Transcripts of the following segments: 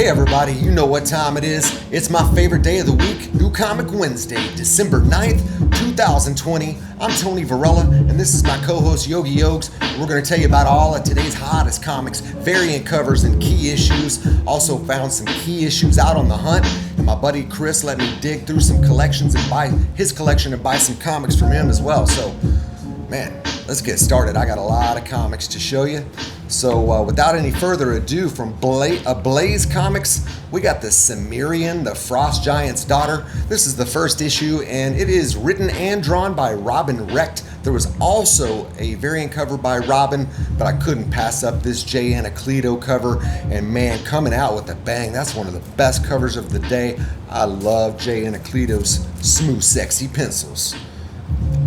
Hey everybody, you know what time it is. It's my favorite day of the week, New Comic Wednesday, December 9th, 2020. I'm Tony Varela, and this is my co-host Yogi Yogs. We're going to tell you about all of today's hottest comics, variant covers, and key issues. Also found some key issues out on the hunt, and my buddy Chris let me dig through some collections and buy his collection and buy some comics from him as well. So, man, let's get started. I got a lot of comics to show you. So without any further ado, from Blaze Comics, we got the Cimmerian, the Frost Giant's daughter. This is the first issue, and it is written and drawn by Robin Recht. There was also a variant cover by Robin, but I couldn't pass up this Jay Anacleto cover. And man, coming out with a bang. That's one of the best covers of the day. I love Jay Anacleto's smooth, sexy pencils.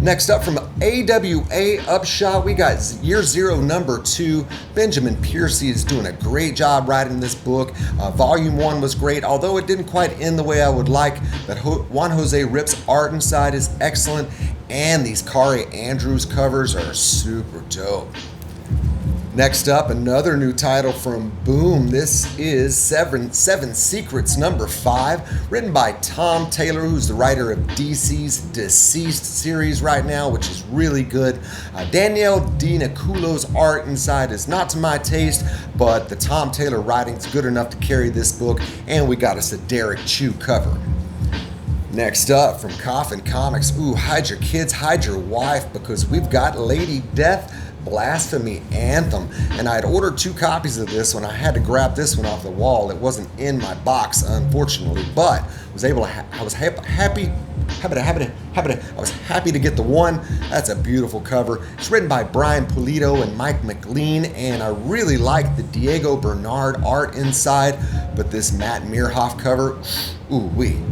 Next up, from AWA Upshot, we got Year Zero number 2. Benjamin Piercy is doing a great job writing this book. Volume 1 was great, although it didn't quite end the way I would like. But Juan Jose Rip's art inside is excellent, and these Kari Andrews covers are super dope. Next up, another new title from Boom. This is Seven Secrets number 5, written by Tom Taylor, who's the writer of DC's Deceased series right now, which is really good. Danielle DiNiculo's art inside is not to my taste, but the Tom Taylor writing is good enough to carry this book, and we got us a Derek Chew cover. Next up, from Coffin Comics, hide your kids, hide your wife, because we've got Lady Death Blasphemy Anthem, and I had ordered 2 copies of this one. I had to grab this one off the wall. It wasn't in my box, unfortunately, but was able to. I was happy to get the one. That's a beautiful cover. It's written by Brian Pulido and Mike McLean, and I really like the Diego Bernard art inside, but this Matt Meerhoff cover,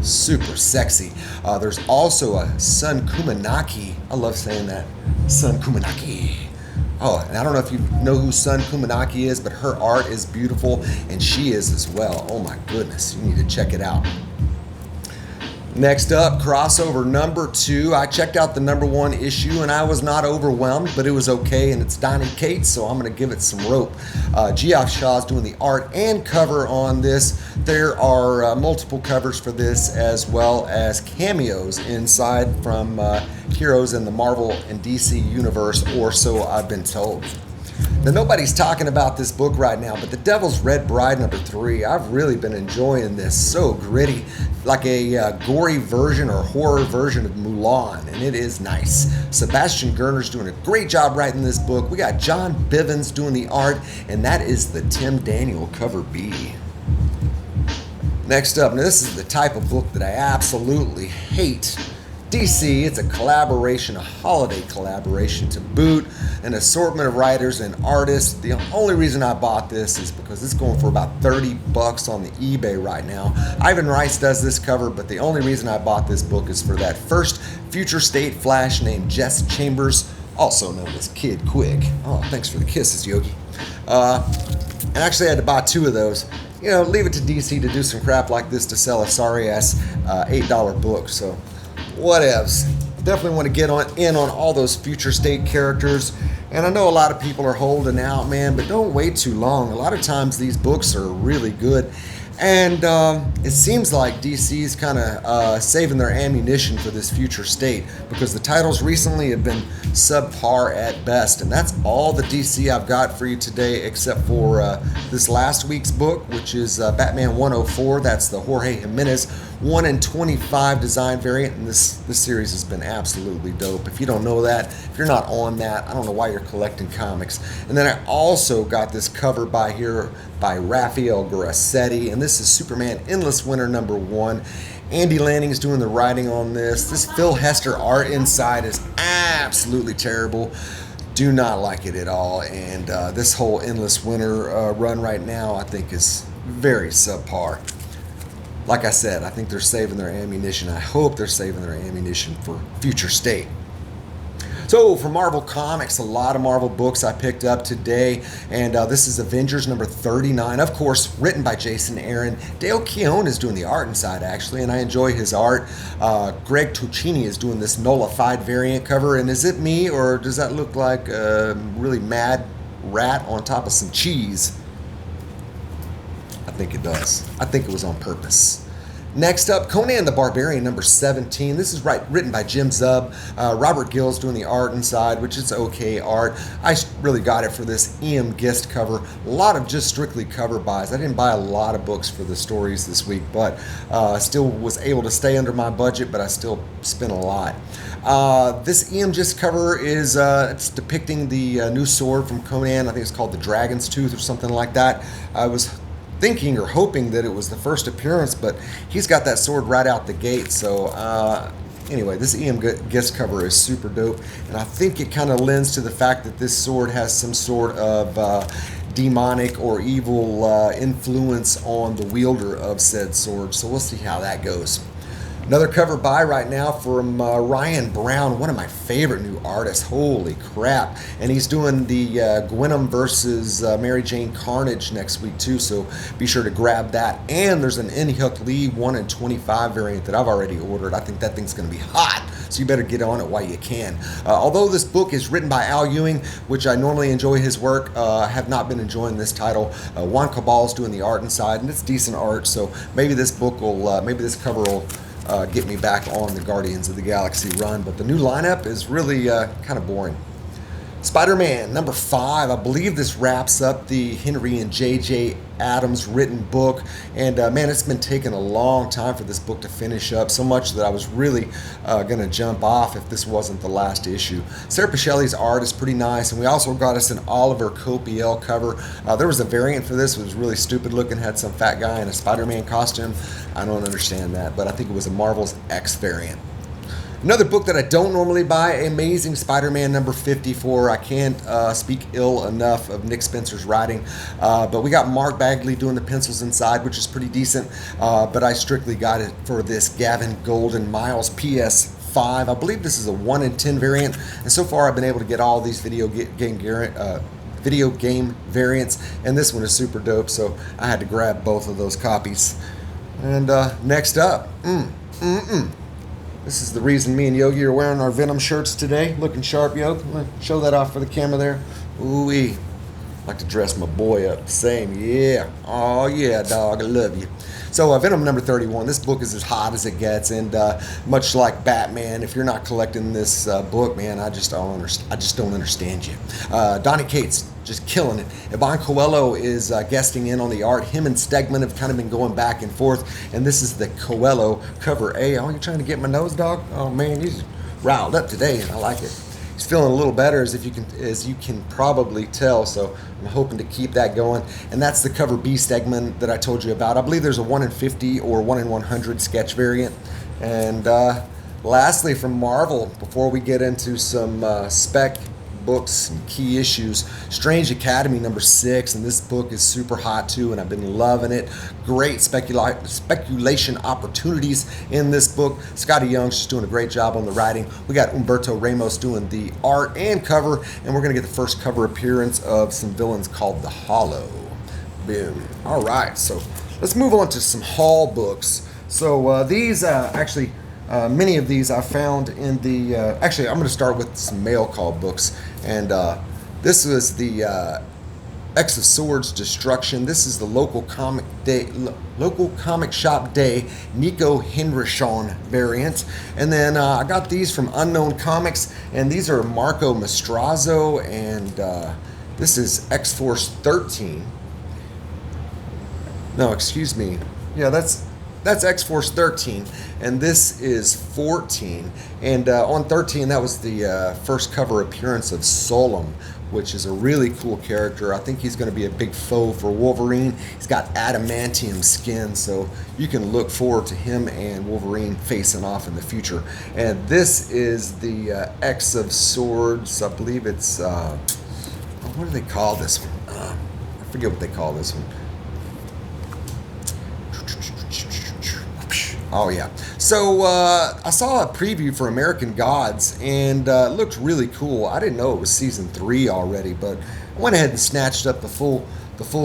super sexy. There's also a Sun Kumanaki. I love saying that. Sun Kumanaki. Oh, and I don't know if you know who Sun Kumanaki is, but her art is beautiful, and she is as well. Oh my goodness, you need to check it out. Next up, crossover number 2. I checked out the number 1 issue, and I was not overwhelmed, but it was okay, and it's Donny Cates, so I'm going to give it some rope. Geoff Shaw's doing the art and cover on this. There are multiple covers for this, as well as cameos inside from heroes in the Marvel and DC universe, or so I've been told. Now, nobody's talking about this book right now, but The Devil's Red Bride number 3, I've really been enjoying this. So gritty, like a gory version or horror version of Mulan, and it is nice. Sebastian Gerner's doing a great job writing this book. We got John Bivens doing the art, and that is the Tim Daniel cover B. Next up, now this is the type of book that I absolutely hate. DC, it's a collaboration, a holiday collaboration to boot, an assortment of writers and artists. The only reason I bought this is because it's going for about $30 on the eBay right now. Ivan Rice does this cover, but the only reason I bought this book is for that first Future State Flash named Jess Chambers, also known as Kid Quick. Oh, thanks for the kisses, Yogi. And actually I had to buy 2 of those. You know, leave it to DC to do some crap like this to sell a sorry-ass $8 book, so whatevs. Definitely want to get in on all those Future State characters, and I know a lot of people are holding out, man, but don't wait too long. A lot of times these books are really good, and it seems like DC's kind of saving their ammunition for this Future State, because the titles recently have been subpar at best, and that's all the DC I've got for you today, except for this last week's book, which is Batman 104. That's the Jorge Jimenez 1 in 25 design variant, and this series has been absolutely dope. If you don't know that, if you're not on that, I don't know why you're collecting comics. And then I also got this cover by Rafael Grassetti, and this is Superman Endless Winter number 1. Andy Lanning is doing the writing on this. This Phil Hester art inside is absolutely terrible. Do not like it at all, and this whole Endless Winter run right now I think is very subpar. Like I said, I think they're saving their ammunition. I hope they're saving their ammunition for Future State. So for Marvel Comics, a lot of Marvel books I picked up today, and this is Avengers number 39, of course, written by Jason Aaron. Dale Keown is doing the art inside, actually, and I enjoy his art. Greg Tuccini is doing this nullified variant cover, and is it me, or does that look like a really mad rat on top of some cheese? I think it does. I think it was on purpose. Next up, Conan the Barbarian, number 17. This is written by Jim Zub. Robert Gill's doing the art inside, which is okay art. I really got it for this EM Gist cover. A lot of just strictly cover buys. I didn't buy a lot of books for the stories this week, but still was able to stay under my budget, but I still spent a lot. This EM Gist cover is it's depicting the new sword from Conan. I think it's called the Dragon's Tooth or something like that. I was thinking or hoping that it was the first appearance, but he's got that sword right out the gate. So anyway, this EM Gist cover is super dope, and I think it kind of lends to the fact that this sword has some sort of demonic or evil influence on the wielder of said sword. So we'll see how that goes. Another cover buy right now from Ryan Brown, one of my favorite new artists. Holy crap. And he's doing the Gwenom versus Mary Jane Carnage next week too, so be sure to grab that. And there's an In-Hyuk Lee 1 in 25 variant that I've already ordered. I think that thing's going to be hot, so you better get on it while you can. Although this book is written by Al Ewing, which I normally enjoy his work, I have not been enjoying this title. Juan Cabal's doing the art inside, and it's decent art, so maybe this book will, maybe this cover will get me back on the Guardians of the Galaxy run, but the new lineup is really kind of boring. Spider-Man number 5. I believe this wraps up the Henry and J.J. Adams written book, and man, it's been taking a long time for this book to finish up, so much that I was really gonna jump off if this wasn't the last issue. Sarah Pichelli's art is pretty nice, and we also got us an Oliver Copiel cover. There was a variant for this. It was really stupid looking, had some fat guy in a Spider-Man costume. I don't understand that, but I think it was a Marvel's X variant. Another book that I don't normally buy, Amazing Spider-Man number 54. I can't speak ill enough of Nick Spencer's writing, but we got Mark Bagley doing the pencils inside, which is pretty decent, but I strictly got it for this Gavin Golden Miles PS5. I believe this is a 1 in 10 variant, and so far I've been able to get all these video game variants, and this one is super dope, so I had to grab both of those copies. And next up, this is the reason me and Yogi are wearing our Venom shirts today. Looking sharp, Yogi. Show that off for the camera there. Ooh-wee. Like to dress my boy up. Same, yeah. Oh, yeah, dog. I love you. So Venom number 31. This book is as hot as it gets, and much like Batman, if you're not collecting this book, man, I just don't understand you. Donny Cates just killing it. Ivan Coelho is guesting in on the art. Him and Stegman have kind of been going back and forth, and this is the Coelho cover. Hey, are you trying to get my nose, dog? Oh man, he's riled up today, and I like it. He's feeling a little better, as you can probably tell, so I'm hoping to keep that going. And that's the cover B Stegman that I told you about. I believe there's a 1 in 50 or 1 in 100 sketch variant. And lastly, from Marvel, before we get into some spec books and key issues, Strange Academy number 6, and this book is super hot too, and I've been loving it. Great speculation opportunities in this book. Scotty Young's just doing a great job on the writing. We got Humberto Ramos doing the art and cover, and we're gonna get the first cover appearance of some villains called the Hollow. Boom. All right, so let's move on to some haul books. So these actually many of these I found in the actually I'm going to start with some mail call books, and this was the X of Swords Destruction. This is the local comic shop day Nico Henrichon variant, and then I got these from Unknown Comics, and these are Marco Mastrazo, and this is X-Force 13. No, excuse me. Yeah, that's X-Force 13, and this is 14. And on 13, that was the first cover appearance of Solem, which is a really cool character. I think he's going to be a big foe for Wolverine. He's got adamantium skin, so you can look forward to him and Wolverine facing off in the future. And this is the X of Swords. I believe it's, what do they call this one? I forget what they call this one. Oh yeah. So I saw a preview for American Gods, and it looked really cool. I didn't know it was season 3 already, but I went ahead and snatched up the full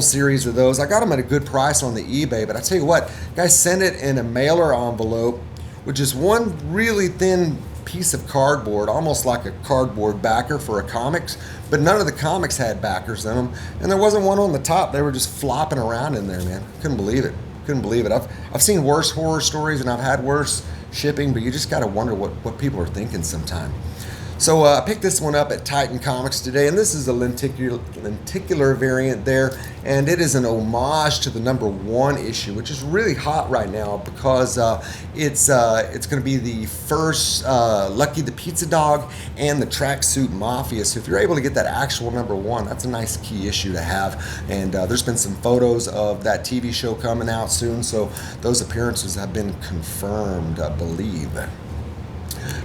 series of those. I got them at a good price on the eBay, but I tell you what, guys, sent it in a mailer envelope, which is one really thin piece of cardboard, almost like a cardboard backer for a comics, but none of the comics had backers in them, and there wasn't one on the top. They were just flopping around in there, man. Couldn't believe it. Couldn't believe it. I've seen worse horror stories, and I've had worse shipping, but you just got to wonder what people are thinking sometime. So I picked this one up at Titan Comics today, and this is a lenticular variant there, and it is an homage to the #1 issue, which is really hot right now because it's going to be the first Lucky the Pizza Dog and the Tracksuit Mafia. So if you're able to get that actual #1, that's a nice key issue to have. And there's been some photos of that TV show coming out soon, so those appearances have been confirmed, I believe.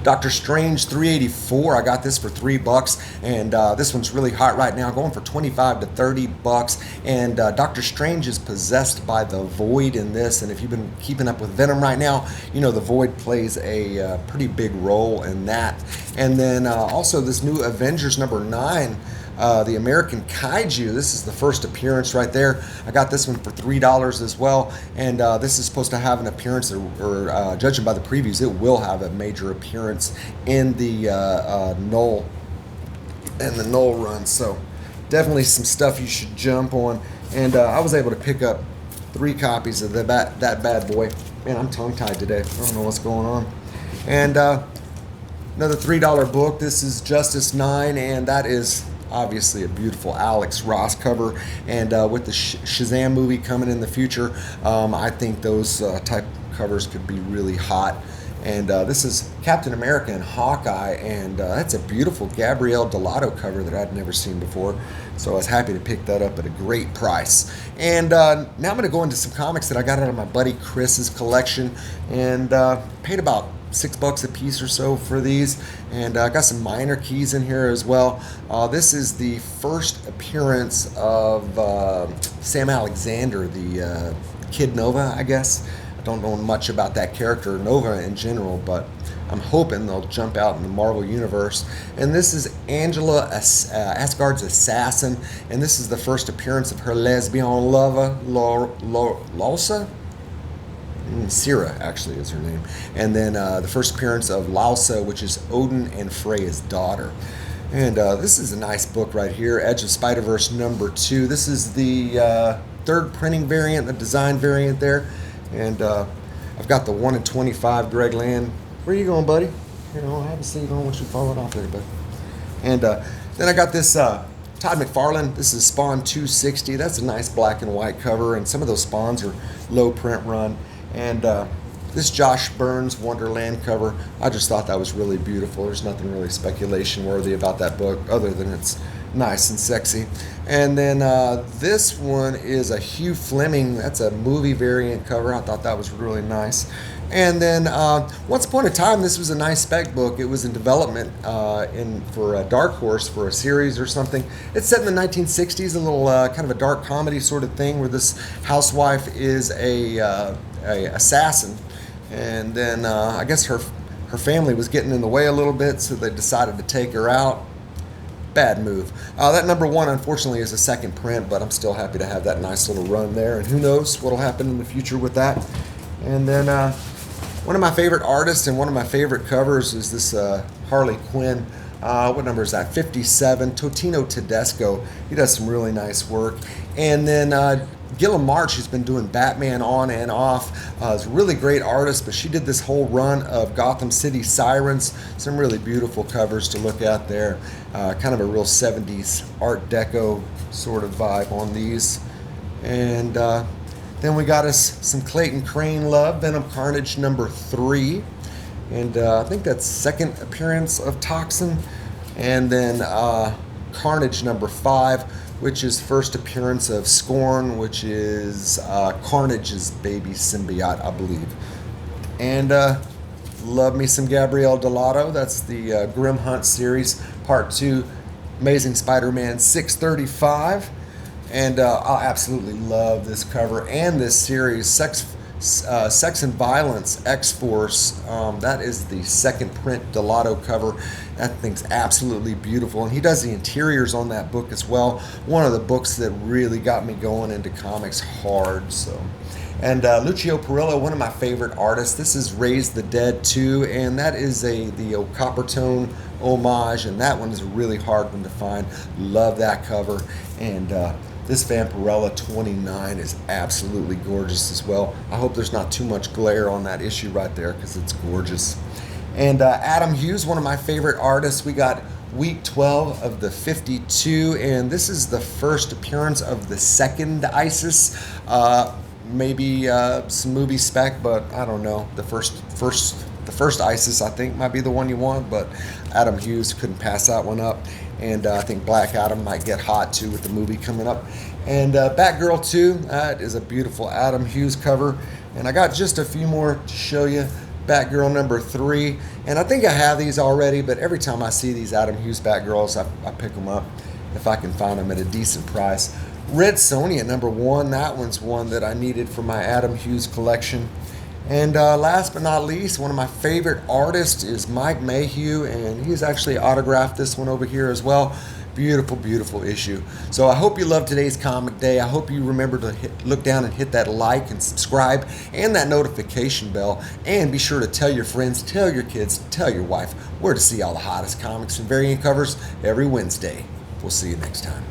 Doctor Strange 384, I got this for $3, and this one's really hot right now, going for $25 to $30. And Doctor Strange is possessed by the Void in this, and if you've been keeping up with Venom right now, you know the Void plays a pretty big role in that. And then also this new Avengers #9. The American Kaiju, this is the first appearance right there. I got this one for $3 as well, and this is supposed to have an appearance, or judging by the previews, it will have a major appearance in the Null run. So definitely some stuff you should jump on. And I was able to pick up 3 copies of that bad boy. Man, I'm tongue-tied today. I don't know what's going on. And another $3 book. This is Justice 9, and that is obviously a beautiful Alex Ross cover, and with the Shazam movie coming in the future, I think those type covers could be really hot. And this is Captain America and Hawkeye, and that's a beautiful Gabrielle Delato cover that I'd never seen before, so I was happy to pick that up at a great price. And now I'm going to go into some comics that I got out of my buddy Chris's collection, and paid about $6 a piece or so for these, and I got some minor keys in here as well. This is the first appearance of Sam Alexander, the Kid Nova, I guess. I don't know much about that character, Nova in general, but I'm hoping they'll jump out in the Marvel Universe. And this is Angela, Asgard's assassin, and this is the first appearance of her lesbian lover, Lalsa? Sira, actually, is her name. And then the first appearance of Lalsa, which is Odin and Freya's daughter. And this is a nice book right here, Edge of Spider-Verse #2. This is the third printing variant, the design variant there. And I've got the 1 in 25 Greg Land. Where are you going, buddy? You know, have a seat. I don't want you to fall off there, bud. And then I got this Todd McFarlane. This is Spawn 260. That's a nice black and white cover, and some of those Spawns are low print run. And this Josh Burns Wonderland cover, I just thought that was really beautiful. There's nothing really speculation worthy about that book other than it's nice and sexy. And then this one is a Hugh Fleming. That's a movie variant cover. I thought that was really nice. And then Once Upon a Time, this was a nice spec book. It was in development for a Dark Horse for a series or something. It's set in the 1960s, a little kind of a dark comedy sort of thing where this housewife is a assassin, and then I guess her family was getting in the way a little bit, so they decided to take her out. Bad move. That #1 unfortunately is a second print, but I'm still happy to have that nice little run there, and who knows what'll happen in the future with that. And then one of my favorite artists and one of my favorite covers is this Harley Quinn. What number is that? 57. Totino Tedesco. He does some really nice work. And then Gilliam March, who's been doing Batman on and off, is a really great artist, but she did this whole run of Gotham City Sirens. Some really beautiful covers to look at there. Kind of a real 70s Art Deco sort of vibe on these. And then we got us some Clayton Crane love, Venom Carnage #3. And I think that's second appearance of Toxin. And then Carnage #5, which is first appearance of Scorn, which is Carnage's baby symbiote, I believe. And love me some Gabrielle Delato. That's the Grim Hunt series, Part 2, Amazing Spider-Man 635. And I absolutely love this cover and this series. Sex and Violence X-Force. That is the second print Delato cover. That thing's absolutely beautiful, and he does the interiors on that book as well. One of the books that really got me going into comics hard. So, and Lucio Perillo, one of my favorite artists. This is Raise the Dead 2, and that is the Coppertone homage, and that one is a really hard one to find. Love that cover. And this Vampirella 29 is absolutely gorgeous as well. I hope there's not too much glare on that issue right there because it's gorgeous. And Adam Hughes, one of my favorite artists. We got week 12 of the 52, and this is the first appearance of the second Isis. Maybe some movie spec, but I don't know. The first Isis, I think, might be the one you want, but Adam Hughes couldn't pass that one up. And I think Black Adam might get hot too with the movie coming up. And Batgirl 2, that is a beautiful Adam Hughes cover. And I got just a few more to show you. Batgirl number 3, and I think I have these already, but every time I see these Adam Hughes Batgirls, I pick them up if I can find them at a decent price. Red Sonja number 1, that one's one that I needed for my Adam Hughes collection. And last but not least, one of my favorite artists is Mike Mayhew, and he's actually autographed this one over here as well. Beautiful, beautiful issue. So I hope you loved today's comic day. I hope you remember to look down and hit that like and subscribe and that notification bell. And be sure to tell your friends, tell your kids, tell your wife where to see all the hottest comics and variant covers every Wednesday. We'll see you next time.